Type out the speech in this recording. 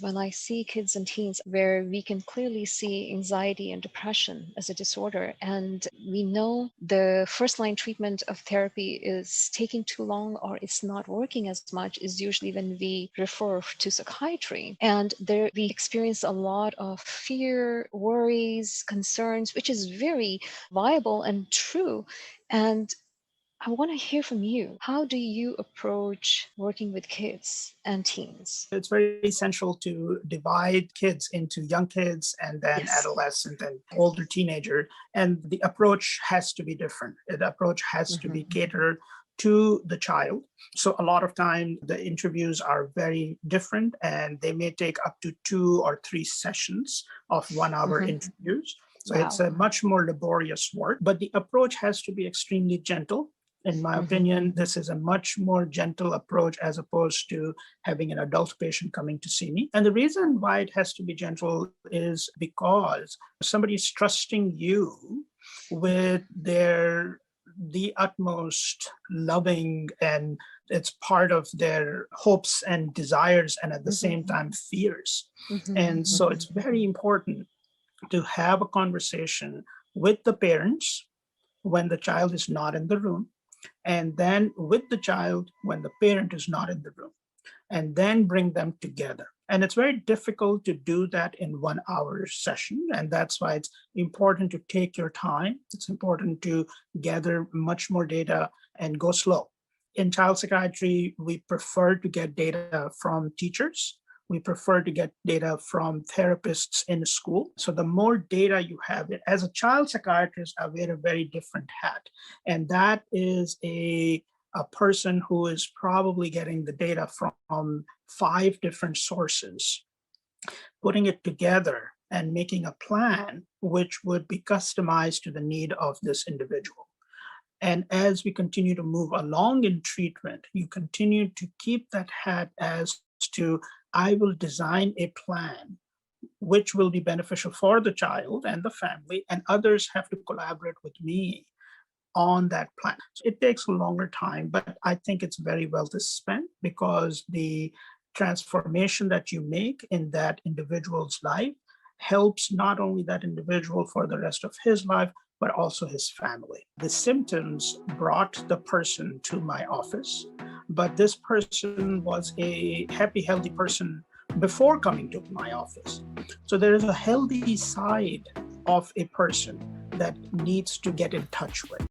When I see kids and teens where we can clearly see anxiety and depression as a disorder, and we know the first line treatment of therapy is taking too long or it's not working as much, is usually when we refer to psychiatry. And there we experience a lot of fear, worries, concerns, which is very viable and true. And I want to hear from you. How do you approach working with kids and teens? It's very essential to divide kids into young kids and then Yes. adolescent and older teenager. And the approach has to be different. The approach has to be Mhm. catered to the child. So a lot of time the interviews are very different and they may take up to 2 or 3 sessions of 1 hour Mhm. interviews. So it's Wow. a much more laborious work, but the approach has to be extremely gentle. In my Mhm. opinion, this is a much more gentle approach as opposed to having an adult patient coming to see me. And the reason why it has to be gentle is because somebody is trusting you with the utmost loving, and it's part of their hopes and desires and at the Mhm. same time fears. Mhm. And so it's Mhm. very important to have a conversation with the parents when the child is not in the room, and then with the child when the parent is not in the room, and then bring them together. And it's very difficult to do that in 1 hour session. And that's why it's important to take your time. It's important to gather much more data and go slow. In child psychiatry, we prefer to get data from teachers. We prefer to get data from therapists in school. So the more data you have, as a child psychiatrist, I wear a very different hat. And that is a person who is probably getting the data from 5 different sources, putting it together and making a plan which would be customized to the need of this individual. And as we continue to move along in treatment, you continue to keep that hat as to, I will design a plan which will be beneficial for the child and the family, and others have to collaborate with me on that plan. So it takes a longer time, but I think it's very well spent because the transformation that you make in that individual's life helps not only that individual for the rest of his life, but also his family. The symptoms brought the person to my office, but this person was a happy, healthy person before coming to my office. So there is a healthy side of a person that needs to get in touch with.